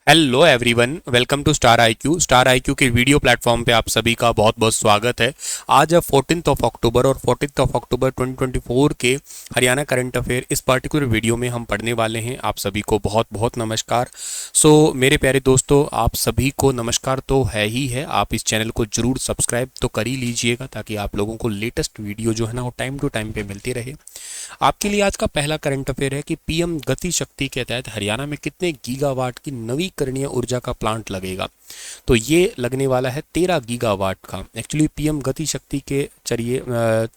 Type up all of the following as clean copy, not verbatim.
Hello everyone, welcome to Star IQ. Star IQ के video platform पे आप सभी का बहुत बहुत स्वागत है। आज है 14 अक्टूबर और 14 अक्टूबर 2024 के हरियाणा करंट अफेयर इस पर्टिकुलर वीडियो में हम पढ़ने वाले हैं। आप सभी को बहुत बहुत नमस्कार। मेरे प्यारे दोस्तों, आप सभी को नमस्कार तो है ही है। आप इस चैनल को जरूर सब्सक्राइब तो कर ही लीजिएगा ताकि आप लोगों को लेटेस्ट वीडियो जो है ना वो टाइम टू टाइम पे मिलती रहे। आपके लिए आज का पहला करंट अफेयर है कि पीएम गति शक्ति के तहत हरियाणा में कितने गीगावाट की नवीकरणीय ऊर्जा का प्लांट लगेगा। तो ये लगने वाला है 13 गीगावाट का। एक्चुअली पीएम गति शक्ति के जरिए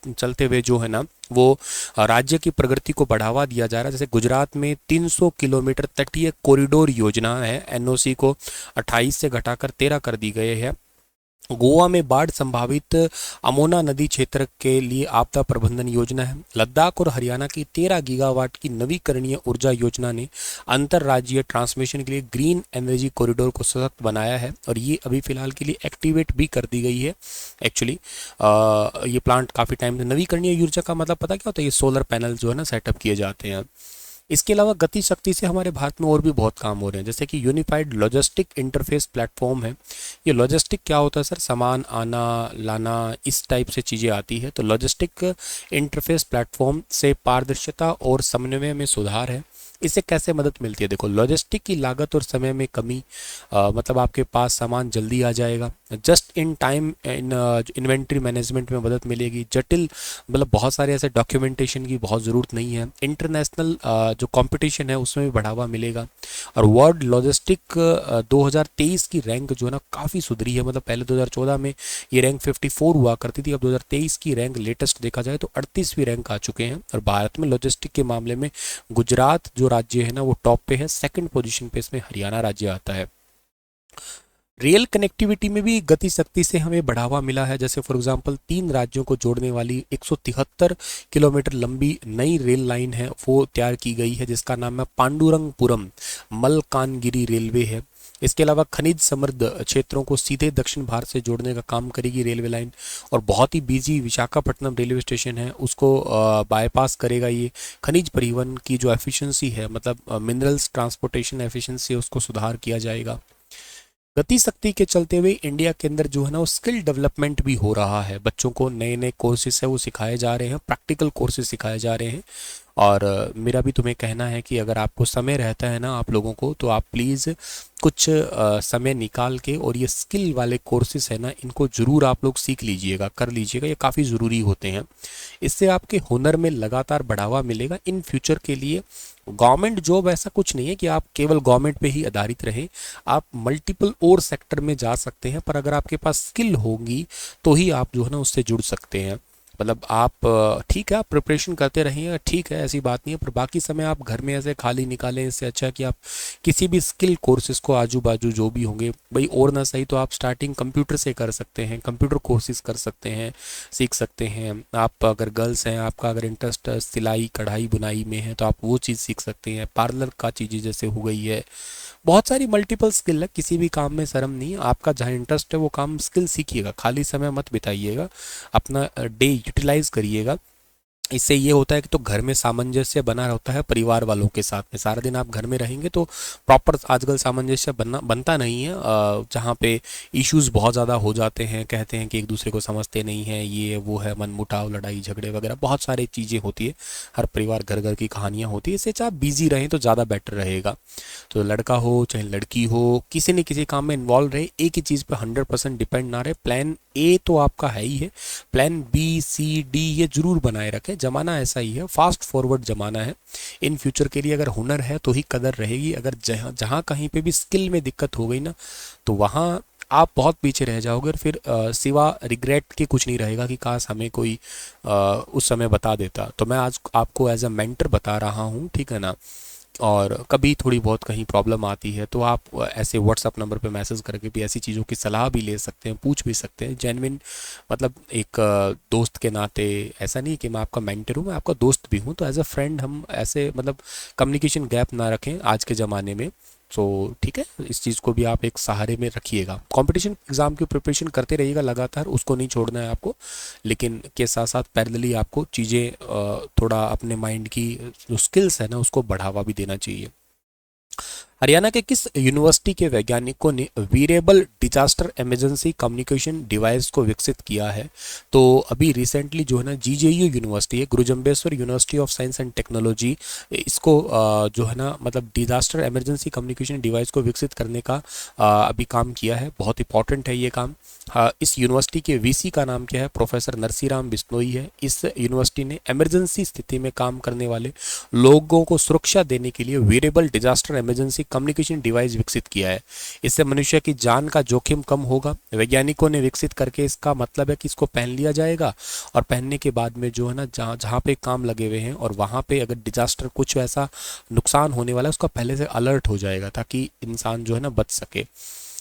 चलते हुए जो है ना वो राज्य की प्रगति को बढ़ावा दिया जा रहा है। जैसे गुजरात में 300 किलोमीटर तटीय कॉरिडोर योजना है, एनओसी को 28 से घटाकर 13 कर दी गई है। गोवा में बाढ़ संभावित अमोना नदी क्षेत्र के लिए आपदा प्रबंधन योजना है। लद्दाख और हरियाणा की 13 गीगावाट की नवीकरणीय ऊर्जा योजना ने अंतर्राज्यीय ट्रांसमिशन के लिए ग्रीन एनर्जी कॉरिडोर को सशक्त बनाया है और ये अभी फिलहाल के लिए एक्टिवेट भी कर दी गई है। एक्चुअली ये प्लांट काफ़ी टाइम से नवीकरणीय ऊर्जा का मतलब पता क्या होता है, ये सोलर पैनल जो है ना सेटअप किए जाते हैं। इसके अलावा गति शक्ति से हमारे भारत में और भी बहुत काम हो रहे हैं, जैसे कि यूनिफाइड लॉजिस्टिक इंटरफेस प्लेटफॉर्म है। ये लॉजिस्टिक क्या होता है सर? सामान आना लाना, इस टाइप से चीज़ें आती है। तो लॉजिस्टिक इंटरफेस प्लेटफॉर्म से पारदर्शिता और समन्वय में सुधार है। इससे कैसे मदद मिलती है? देखो, लॉजिस्टिक की लागत और समय में कमी, मतलब आपके पास सामान जल्दी आ जाएगा। Just in time inventory management में मदद मिलेगी। जटिल मतलब बहुत सारे ऐसे डॉक्यूमेंटेशन की बहुत ज़रूरत नहीं है। इंटरनेशनल जो कंपटीशन है उसमें भी बढ़ावा मिलेगा। और वर्ल्ड लॉजिस्टिक 2023 की रैंक जो है ना काफ़ी सुधरी है। मतलब पहले 2014 में ये रैंक 54 हुआ करती थी, अब 2023 की रैंक लेटेस्ट देखा जाए तो 38वीं रैंक आ चुके हैं। और भारत में लॉजिस्टिक के मामले में गुजरात जो राज्य है ना वो टॉप पे है, सेकंड पोजीशन पे इसमें हरियाणा राज्य आता है। रेल कनेक्टिविटी में भी गति शक्ति से हमें बढ़ावा मिला है। जैसे फॉर एग्जांपल 3 राज्यों को जोड़ने वाली 173 किलोमीटर लंबी नई रेल लाइन है वो तैयार की गई है, जिसका नाम है पांडुरंगपुरम मलकानगिरी रेलवे है। इसके अलावा खनिज समृद्ध क्षेत्रों को सीधे दक्षिण भारत से जोड़ने का काम करेगी रेलवे लाइन। और बहुत ही बिजी विशाखापट्टनम रेलवे स्टेशन है उसको बाईपास करेगा ये। खनिज परिवहन की जो एफिशिएंसी है, मतलब मिनरल्स ट्रांसपोर्टेशन एफिशिएंसी, उसको सुधार किया जाएगा। गति शक्ति के चलते हुए इंडिया के अंदर जो है ना वो स्किल डेवलपमेंट भी हो रहा है। बच्चों को नए नए कोर्सेज है वो सिखाए जा रहे हैं, प्रैक्टिकल कोर्सेज सिखाए जा रहे हैं। और मेरा भी तुम्हें कहना है कि अगर आपको समय रहता है ना आप लोगों को, तो आप प्लीज़ कुछ समय निकाल के और ये स्किल वाले कोर्सेज है ना इनको ज़रूर आप लोग सीख लीजिएगा, कर लीजिएगा। ये काफ़ी ज़रूरी होते हैं। इससे आपके हुनर में लगातार बढ़ावा मिलेगा इन फ्यूचर के लिए। गवर्नमेंट जॉब ऐसा कुछ नहीं है कि आप केवल गवर्नमेंट पे ही आधारित रहें। आप मल्टीपल और सेक्टर में जा सकते हैं, पर अगर आपके पास स्किल होगी तो ही आप जो है ना उससे जुड़ सकते हैं। मतलब आप ठीक है, आप प्रिपरेशन करते रहिए, ठीक है, ऐसी बात नहीं है, पर बाकी समय आप घर में ऐसे खाली निकालें। इससे अच्छा है कि आप किसी भी स्किल कोर्सेज को आजू बाजू जो भी होंगे भाई, और ना सही तो आप स्टार्टिंग कंप्यूटर से कर सकते हैं, कंप्यूटर कोर्सेज कर सकते हैं, सीख सकते हैं। आप अगर गर्ल्स हैं, आपका अगर इंटरेस्ट सिलाई कढ़ाई बुनाई में है तो आप वो चीज़ सीख सकते हैं। पार्लर का चीज़ें जैसे हो गई है, बहुत सारी मल्टीपल स्किल है। किसी भी काम में शर्म नहीं है। आपका जहाँ इंटरेस्ट है वो काम स्किल सीखिएगा, खाली समय मत बिताइएगा, अपना डे यूटिलाइज करिएगा। इससे ये होता है कि तो घर में सामंजस्य बना रहता है परिवार वालों के साथ में। सारा दिन आप घर में रहेंगे तो प्रॉपर आजकल सामंजस्य बनता नहीं है। जहाँ पे इश्यूज बहुत ज़्यादा हो जाते हैं, कहते हैं कि एक दूसरे को समझते नहीं हैं, ये वो है, मनमुटाव लड़ाई झगड़े वगैरह बहुत सारी चीज़ें होती है। हर परिवार घर घर की कहानियाँ होती है। इससे चाहे आप बिजी रहें तो ज़्यादा बेटर रहेगा। तो लड़का हो चाहे लड़की हो, किसी न किसी काम में इन्वॉल्व रहे, एक ही चीज़ पे 100% डिपेंड ना रहे। प्लान ए तो आपका है ही है, प्लान बी सी डी ये जरूर बनाए रखें। ज़माना ऐसा ही है, फास्ट फॉरवर्ड ज़माना है। इन फ्यूचर के लिए अगर हुनर है तो ही कदर रहेगी। अगर जहाँ जहाँ कहीं पे भी स्किल में दिक्कत हो गई ना तो वहाँ आप बहुत पीछे रह जाओगे। और फिर सिवा रिग्रेट के कुछ नहीं रहेगा कि काश हमें कोई उस समय बता देता। तो मैं आज आपको एज अ मेंटर बता रहा हूँ, ठीक है ना। और कभी थोड़ी बहुत कहीं प्रॉब्लम आती है तो आप ऐसे व्हाट्सअप नंबर पे मैसेज करके भी ऐसी चीज़ों की सलाह भी ले सकते हैं, पूछ भी सकते हैं। जेन्युइन मतलब एक दोस्त के नाते, ऐसा नहीं कि मैं आपका मेंटर हूँ, मैं आपका दोस्त भी हूँ। तो एज अ फ्रेंड हम ऐसे मतलब कम्युनिकेशन गैप ना रखें आज के ज़माने में। सो ठीक है, इस चीज़ को भी आप एक सहारे में रखिएगा। कंपटीशन एग्ज़ाम की प्रिपरेशन करते रहिएगा लगातार, उसको नहीं छोड़ना है आपको। लेकिन के साथ साथ पैरेलली आपको चीज़ें थोड़ा अपने माइंड की जो स्किल्स है ना उसको बढ़ावा भी देना चाहिए। हरियाणा के किस यूनिवर्सिटी के वैज्ञानिकों ने variable disaster emergency communication device को विकसित किया है? तो अभी रिसेंटली जो है ना जीजेयू यूनिवर्सिटी है, गुरु Jambheshwar university of science and technology, इसको जो है ना मतलब डिजास्टर इमरजेंसी कम्युनिकेशन डिवाइस को विकसित करने का अभी काम किया है। बहुत इंपॉर्टेंट है ये काम। इस यूनिवर्सिटी के वीसी का नाम क्या है? प्रोफेसर नरसीराम बिश्नोई है। इस यूनिवर्सिटी ने इमरजेंसी स्थिति में काम करने वाले लोगों को सुरक्षा देने के लिए variable disaster emergency communication device विकसित किया है। इससे मनुष्य की जान का जोखिम कम होगा। वैज्ञानिकों ने विकसित करके इसका मतलब है कि इसको पहन लिया जाएगा और पहनने के बाद में जो है ना जहाँ जहाँ पे काम लगे हुए हैं और वहाँ पे अगर डिजास्टर कुछ ऐसा नुकसान होने वाला है उसका पहले से अलर्ट हो जाएगा ताकि इंसान जो है ना बच सके।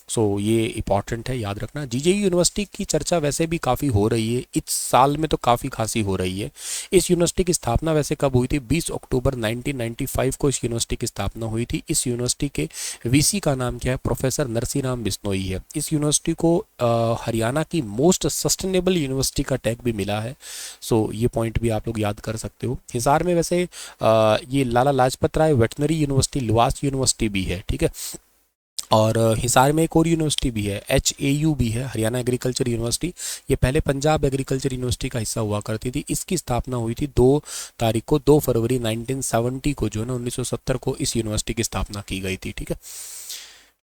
सो ये इंपॉर्टेंट है, याद रखना। जीजेयू यूनिवर्सिटी की चर्चा वैसे भी काफ़ी हो रही है, इस साल में तो काफ़ी खासी हो रही है। इस यूनिवर्सिटी की स्थापना वैसे कब हुई थी? 20 अक्टूबर 1995 को इस यूनिवर्सिटी की स्थापना हुई थी। इस यूनिवर्सिटी के वीसी का नाम क्या है? प्रोफेसर नरसीराम बिश्नोई है। इस यूनिवर्सिटी को हरियाणा की मोस्ट सस्टेनेबल यूनिवर्सिटी का टैग भी मिला है। सो ये पॉइंट भी आप लोग याद कर सकते हो। हिसार में वैसे ये Lala Lajpat Rai veterinary university, LUVAS university भी है, ठीक है। और हिसार में एक और यूनिवर्सिटी भी है, HAU भी है, हरियाणा एग्रीकल्चर यूनिवर्सिटी। ये पहले पंजाब एग्रीकल्चर यूनिवर्सिटी का हिस्सा हुआ करती थी। इसकी स्थापना हुई थी 2 तारीख को, 2 फरवरी 1970 को जो है ना 1970 को इस यूनिवर्सिटी की स्थापना की गई थी, ठीक है।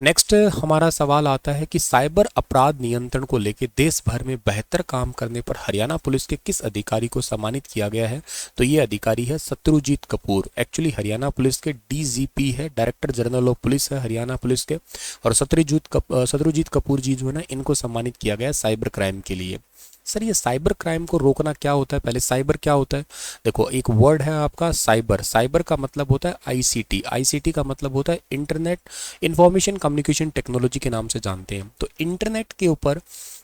नेक्स्ट हमारा सवाल आता है कि साइबर अपराध नियंत्रण को लेकर देश भर में बेहतर काम करने पर हरियाणा पुलिस के किस अधिकारी को सम्मानित किया गया है? तो ये अधिकारी है शत्रुजीत कपूर। एक्चुअली हरियाणा पुलिस के DGP है, डायरेक्टर जनरल ऑफ पुलिस है हरियाणा पुलिस के। और शत्रुजीत कपूर जी जो है ना इनको सम्मानित किया गया है साइबर क्राइम के लिए। सर ये साइबर क्राइम को रोकना क्या होता है? पहले साइबर क्या होता है देखो, एक वर्ड है आपका साइबर। साइबर का मतलब होता है ICT, ICT का मतलब होता है इंटरनेट इंफॉर्मेशन कम्युनिकेशन टेक्नोलॉजी के नाम से जानते हैं। तो इंटरनेट के ऊपर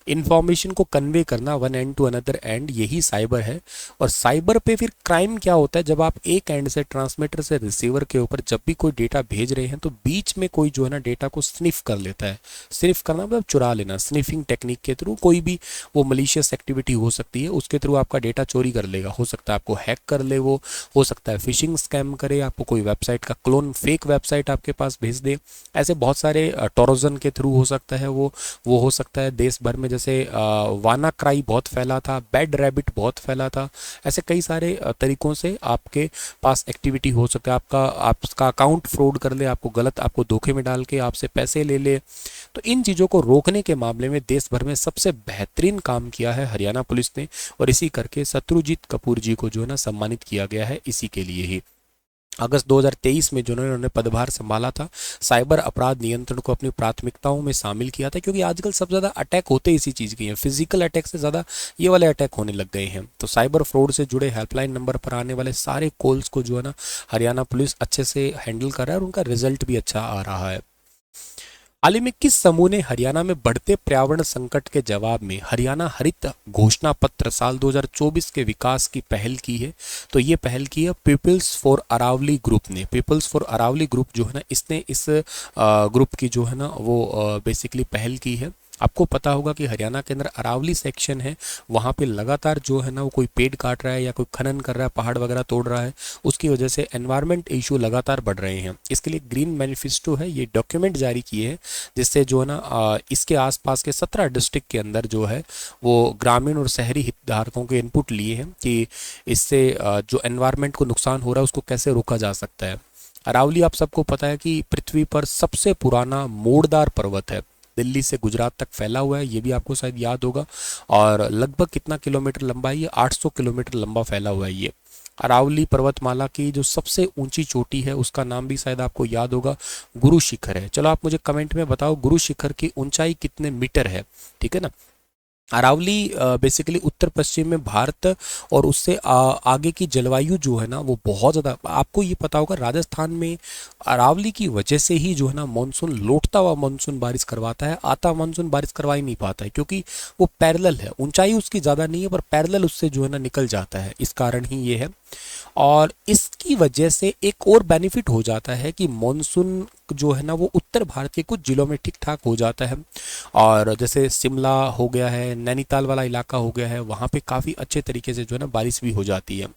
इंफॉर्मेशन को कन्वे करना one end to another end, यही साइबर है। और साइबर पे फिर क्राइम क्या होता है? जब आप एक एंड से ट्रांसमीटर से रिसीवर के ऊपर जब भी कोई डेटा भेज रहे हैं तो बीच में कोई जो है ना डेटा को स्निफ कर लेता है। स्निफ करना मतलब चुरा लेना, स्निफिंग टेक्निक के थ्रू कोई भी वो मलिशियस एक्टिविटी हो सकती है, उसके थ्रू आपका डेटा चोरी कर लेगा। हो सकता है आपको हैक कर ले वो, हो सकता है फिशिंग स्कैम करे, आपको कोई वेबसाइट का क्लोन, फेक वेबसाइट आपके पास भेज दे। ऐसे बहुत सारे टोरजन के थ्रू हो सकता है वो हो सकता है देश भर में, जैसे वाना क्राई बहुत फैला था, बैड रैबिट बहुत फैला था। ऐसे कई सारे तरीकों से आपके पास एक्टिविटी हो सकता है। आपका अकाउंट फ्रॉड कर ले, आपको गलत, आपको धोखे में डाल के आपसे पैसे ले ले। तो इन चीज़ों को रोकने के मामले में देश भर में सबसे बेहतरीन काम किया है हरियाणा पुलिस ने, और इसी करके शत्रुजीत कपूर जी को जो है ना सम्मानित किया गया है इसी के लिए ही। अगस्त 2023 में जो उन्होंने पदभार संभाला था, साइबर अपराध नियंत्रण को अपनी प्राथमिकताओं में शामिल किया था, क्योंकि आजकल सबसे ज़्यादा अटैक होते इसी चीज़ के हैं। फिजिकल अटैक से ज़्यादा ये वाले अटैक होने लग गए हैं। तो साइबर फ्रॉड से जुड़े हेल्पलाइन नंबर पर आने वाले सारे कॉल्स को जो है ना हरियाणा पुलिस अच्छे से हैंडल कर रहा है और उनका रिजल्ट भी अच्छा आ रहा है। हाल ही में किस समूह ने हरियाणा में बढ़ते पर्यावरण संकट के जवाब में हरियाणा हरित घोषणा पत्र साल 2024 के विकास की पहल की है? तो ये पहल की है पीपल्स फॉर अरावली ग्रुप ने। पीपल्स फॉर अरावली ग्रुप जो है ना इसने इस ग्रुप की जो है ना वो बेसिकली पहल की है। आपको पता होगा कि हरियाणा के अंदर अरावली सेक्शन है, वहाँ पे लगातार जो है ना वो कोई पेड़ काट रहा है या कोई खनन कर रहा है, पहाड़ वगैरह तोड़ रहा है, उसकी वजह से एनवायरनमेंट इशू लगातार बढ़ रहे हैं। इसके लिए ग्रीन मैनिफेस्टो है, ये डॉक्यूमेंट जारी किए हैं, जिससे जो है ना इसके आसपास के 17 डिस्ट्रिक्ट के अंदर जो है वो ग्रामीण और शहरी हितधारकों के इनपुट लिए हैं कि इससे जो एनवायरनमेंट को नुकसान हो रहा है उसको कैसे रोका जा सकता है। अरावली आप सबको पता है कि पृथ्वी पर सबसे पुराना मोड़दार पर्वत है, दिल्ली से गुजरात तक फैला हुआ है, ये भी आपको शायद याद होगा। और लगभग कितना किलोमीटर लंबा है ये? 800 किलोमीटर लंबा फैला हुआ है ये। अरावली पर्वतमाला की जो सबसे ऊंची चोटी है उसका नाम भी शायद आपको याद होगा, गुरु शिखर है। चलो आप मुझे कमेंट में बताओ गुरु शिखर की ऊंचाई कितने मीटर है, ठीक है ना। अरावली बेसिकली उत्तर पश्चिम में भारत और उससे आगे की जलवायु जो है ना वो बहुत ज़्यादा, आपको ये पता होगा राजस्थान में अरावली की वजह से ही जो है ना मानसून लौटता हुआ मानसून बारिश करवाता है, आता मानसून बारिश करवा ही नहीं पाता है, क्योंकि वो पैरेलल है, ऊंचाई उसकी ज़्यादा नहीं है पर पैरेलल उससे जो है ना निकल जाता है, इस कारण ही ये है। और इसकी वजह से एक और बेनिफिट हो जाता है कि मॉनसून जो है ना वो उत्तर भारत के कुछ जिलों में ठीक ठाक हो जाता है, और जैसे शिमला हो गया है, नैनीताल वाला इलाका हो गया है, वहाँ पे काफ़ी अच्छे तरीके से जो है ना बारिश भी हो जाती है।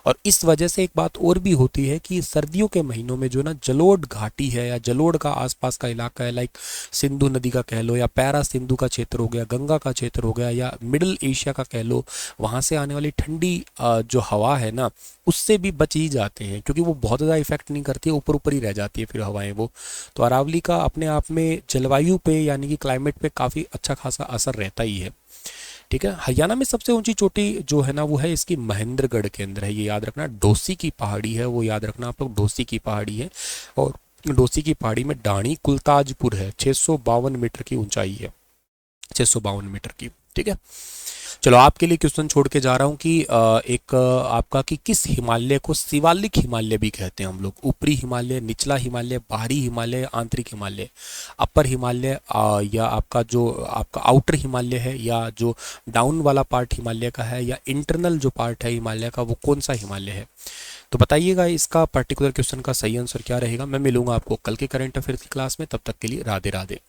और इस वजह से एक बात और भी होती है कि सर्दियों के महीनों में जो ना जलोढ़ घाटी है या जलोढ़ का आसपास का इलाका है, लाइक सिंधु नदी का कह लो या पैरा सिंधु का क्षेत्र हो गया, गंगा का क्षेत्र हो गया या मिडिल एशिया का कह लो, वहाँ से आने वाली ठंडी जो हवा है ना उससे भी बच ही जाते हैं, क्योंकि वो बहुत ज़्यादा इफेक्ट नहीं करती है, ऊपर ऊपर ही रह जाती है फिर हवाएं वो। तो अरावली का अपने आप में जलवायु पे यानी कि क्लाइमेट पे काफ़ी अच्छा खासा असर रहता ही है। ठीक है, हरियाणा में सबसे ऊंची चोटी जो है ना वो है इसकी महेंद्रगढ़ के अंदर है, ये याद रखना। डोसी की पहाड़ी है, वो याद रखना आप लोग, डोसी की पहाड़ी है। और डोसी की पहाड़ी में डाणी कुलताजपुर है, 652 मीटर की ऊंचाई है, 652 मीटर की। ठीक है, चलो आपके लिए क्वेश्चन छोड़ के जा रहा हूँ कि एक आपका कि किस हिमालय को शिवालिक हिमालय भी कहते हैं हम लोग? ऊपरी हिमालय, निचला हिमालय, बाहरी हिमालय, आंतरिक हिमालय, अपर हिमालय, या आपका जो आपका आउटर हिमालय है, या जो डाउन वाला पार्ट हिमालय का है, या इंटरनल जो पार्ट है हिमालय का वो कौन सा हिमालय है? तो बताइएगा इसका पर्टिकुलर क्वेश्चन का सही आंसर क्या रहेगा। मैं मिलूंगा आपको कल के करंट अफेयर्स की क्लास में, तब तक के लिए राधे राधे।